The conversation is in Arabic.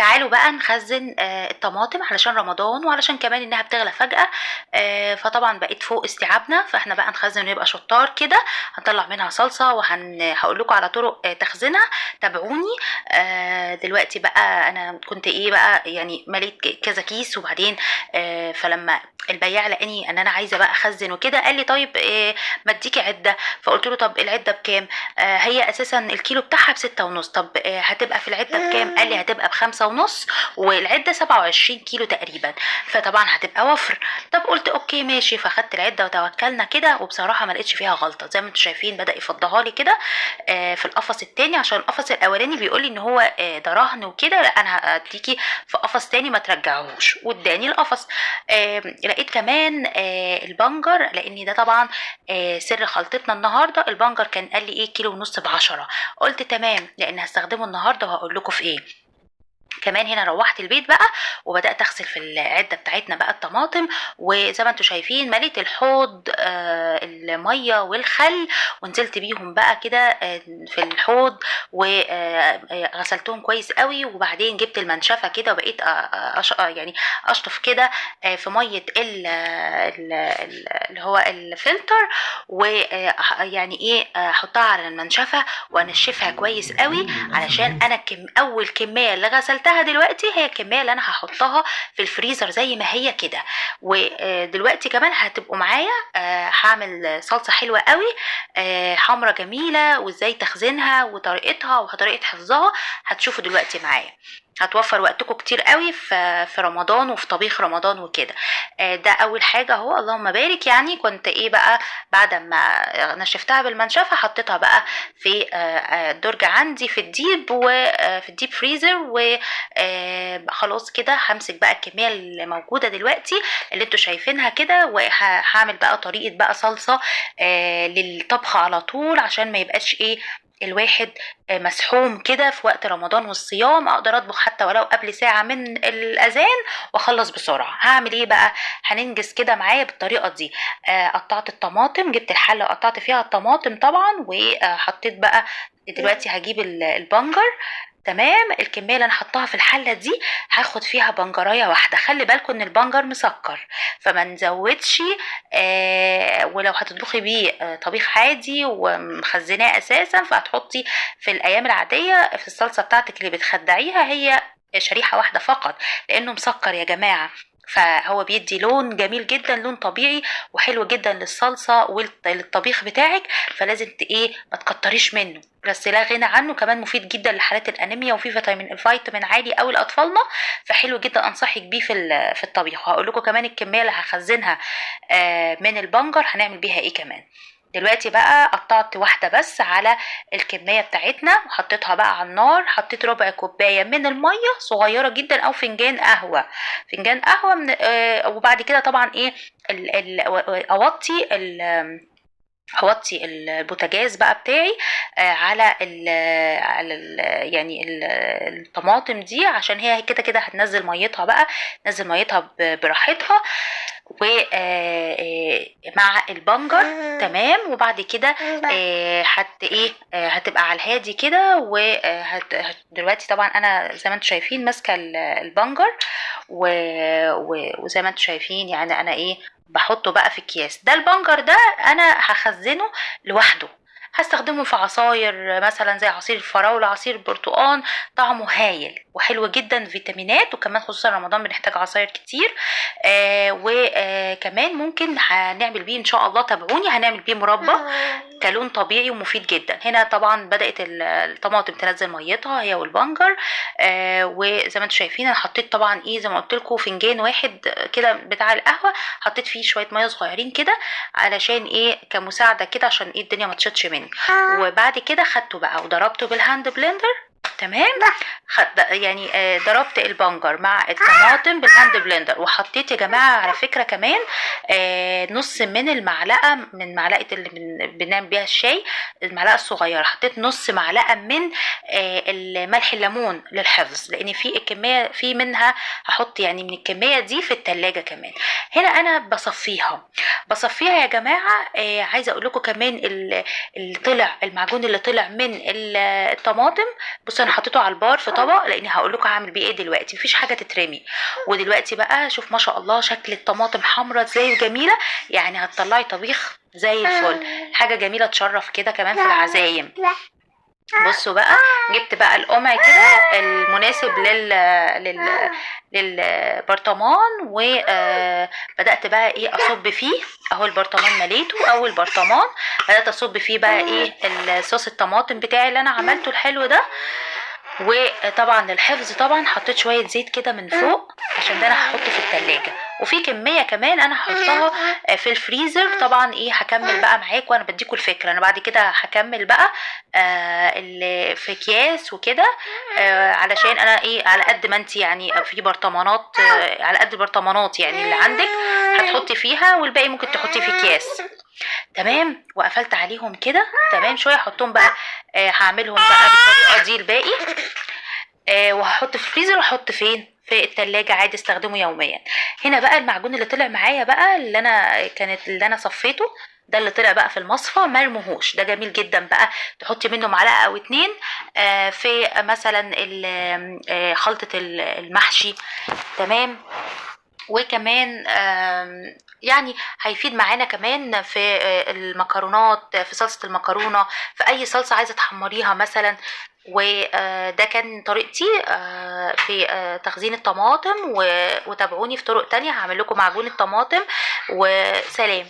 تعالوا بقى نخزن الطماطم علشان رمضان وعلشان كمان انها بتغلى فجأة. فطبعا بقيت فوق استيعابنا، فاحنا بقى نخزن ونبقى شطار كده. هنطلع منها صلصة وهقول لكم على طرق تخزينها. تابعوني. دلوقتي بقى انا كنت ايه بقى، يعني مليت كذا كيس، وبعدين فلما البياع لقاني ان انا عايزه بقى اخزن وكده قال لي طيب ما اديكي عده. فقلت له طب العده بكام؟ هي اساسا الكيلو بتاعها ب6.5. طب هتبقى في العده بكام؟ قال لي هتبقى ب5.5، والعده 27 كيلو تقريبا، فطبعا هتبقى وفر. طب قلت اوكي ماشي، فاخدت العده وتوكلنا كده. وبصراحه ما لقيتش فيها غلطه، زي ما انتم شايفين بدا يفضها لي كده في القفص التاني، عشان القفص الاولاني بيقول لي ان هو ده رهن وكده. لا انا هديكي في قفص تاني ما ترجعهوش، واداني القفص. لقيت كمان البنجر، لان ده طبعا سر خلطتنا النهارده. البنجر كان قال لي ايه، كيلو ونص ب10. قلت تمام، لان هستخدمه النهارده وهقول لكم في ايه. كمان هنا روحت البيت بقى وبدات اغسل في العده بتاعتنا بقى الطماطم، وزي ما انتم شايفين مليت الحوض الميه والخل، ونزلت بيهم بقى كده في الحوض وغسلتهم كويس قوي. وبعدين جبت المنشفه كده وبقيت يعني اشطف كده في ميه اللي هو الفلتر، ويعني ايه احطها على المنشفه وانشفها كويس قوي، علشان انا اول كميه اللي غسلتها دلوقتي هي الكميه اللي انا هحطها في الفريزر زي ما هي كده. ودلوقتي كمان هتبقوا معايا هعمل صلصه حلوه قوي حمرة جميله، وازاي تخزينها وطريقتها وطريقه حفظها هتشوفوا دلوقتي معايا. هتوفر وقتكم كتير قوي في رمضان وفي طبيخ رمضان وكده. ده اول حاجه اهو، اللهم بارك. يعني كنت ايه بقى، بعد ما نشفتها بالمنشفه حطيتها بقى في الدرج عندي في الديب وفي الديب فريزر، وخلاص كده همسك بقى الكميه اللي موجوده دلوقتي اللي انتوا شايفينها كده، وهعمل بقى طريقه بقى صلصه للطبخ على طول، عشان ما يبقاش ايه الواحد مسحوم كده في وقت رمضان والصيام. اقدر اطبخ حتى ولو قبل ساعة من الاذان واخلص بسرعة. هعمل ايه بقى، هننجز كده معايا بالطريقة دي. قطعت الطماطم، جبت الحلة وقطعت فيها الطماطم طبعا، وحطيت بقى دلوقتي هجيب البنجر. تمام، الكميه اللي انا حطاها في الحله دي هاخد فيها بنجرايه واحده. خلي بالكم ان البنجر مسكر، فما نزودش. ولو هتطبخي بيه طبيخ عادي ومخزناه اساسا، فهتحطي في الايام العاديه في الصلصه بتاعتك اللي بتخدعيها هي شريحه واحده فقط، لانه مسكر يا جماعه. فهو بيدي لون جميل جدا، لون طبيعي وحلو جدا للصلصه وللطبيخ بتاعك. فلازم ايه ما تكتريش منه، بس لا غنى عنه. كمان مفيد جدا لحالات الانيميا، وفيه الفيتامين عالي قوي لاطفالنا، فحلو جدا انصحك بيه في الطبيخ. وهقول لكم كمان الكميه اللي هخزنها من البنجر هنعمل بيها ايه كمان. دلوقتي بقى قطعت واحدة بس على الكمية بتاعتنا وحطيتها بقى على النار. حطيت ربع كوباية من المية صغيرة جدا، او فنجان قهوة. فنجان قهوة من وبعد كده طبعا ايه اوطي البوتاجاز بقى بتاعي على يعني الطماطم دي، عشان هي كده كده هتنزل ميتها بقى، تنزل ميتها براحتها ومع البنجر. تمام، وبعد كده هتبقى على الهادي كده. ودلوقتي طبعا انا زي ما انتم شايفين ماسكه البنجر، وزي ما انتم شايفين يعني انا ايه بحطه بقى في اكياس. ده البنجر ده انا هخزنه لوحده، هستخدمه في عصاير مثلا زي عصير الفراولة، عصير البرتقال. طعمه هايل وحلو جدا، فيتامينات، وكمان خصوصا رمضان بنحتاج عصاير كتير. وكمان ممكن هنعمل بيه ان شاء الله، تابعوني، هنعمل بيه مربى كلون طبيعي ومفيد جدا. هنا طبعا بدأت الطماطم تنزل ميتها هي والبنجر. وزي ما انتم شايفين انا حطيت طبعا ايه زي ما قلت لكم فنجان واحد كده بتاع القهوه، حطيت فيه شويه ميه صغيرين كده علشان ايه كمساعده كده، عشان ايه الدنيا ما تشطش مني. وبعد كده خدته بقى وضربته بالهاند بلندر. تمام، يعني ضربت البنجر مع الطماطم بالهاند بلندر، وحطيت يا جماعه على فكره كمان نص من المعلقه، من معلقه اللي بنعمل بيها الشاي، المعلقه الصغيره، حطيت نص معلقه من الملح الليمون للحفظ، لان في الكميه في منها هحط يعني من الكميه دي في التلاجة كمان. هنا انا بصفيها يا جماعه. عايزه اقول لكم كمان اللي طلع المعجون اللي طلع من الطماطم. بصوا انا انا حطيته على البار في طبق، لاني هقول لكم هعمل بيه ايه دلوقتي، مفيش حاجه تترمي. ودلوقتي بقى شوف ما شاء الله شكل الطماطم حمرا ازاي وجميله، يعني هتطلعي طبيخ زي الفل، حاجه جميله تشرف كده كمان في العزايم. بصوا بقى، جبت بقى القمع كده المناسب للبرطمان، وبدأت بقى ايه اصب فيه. اهو البرطمان مليته، اول برطمان بدأت اصب فيه بقى ايه الصوص الطماطم بتاعي اللي انا عملته الحلو ده. وطبعا للحفظ طبعا حطيت شويه زيت كده من فوق، عشان ده انا هحطه في التلاجة، وفي كميه كمان انا هحطها في الفريزر. طبعا ايه هكمل بقى معاك وانا بديكوا الفكره، انا بعد كده هكمل بقى اللي في اكياس وكده، علشان انا ايه على قد ما انت يعني في برطمانات، على قد البرطمانات يعني اللي عندك هتحطي فيها، والباقي ممكن تحطيه في اكياس. تمام، وقفلت عليهم كده تمام شويه، احطهم بقى هعملهم بقى بالطريقه دي الباقي، وهحط في الفريزر، واحط فين في التلاجة عادي استخدمه يوميا. هنا بقى المعجون اللي طلع معايا بقى اللي انا صفيته، ده اللي طلع بقى في المصفى مرموهوش، ده جميل جدا بقى تحطي منه معلقه او اتنين في مثلا خلطه المحشي. تمام، وكمان يعني هيفيد معانا كمان في المكرونات، في صلصة المكرونة، في أي صلصة عايزة تحمريها مثلا. وده كان طريقتي في تخزين الطماطم، وتابعوني في طرق تانية هعمل لكم معجون الطماطم. وسلام.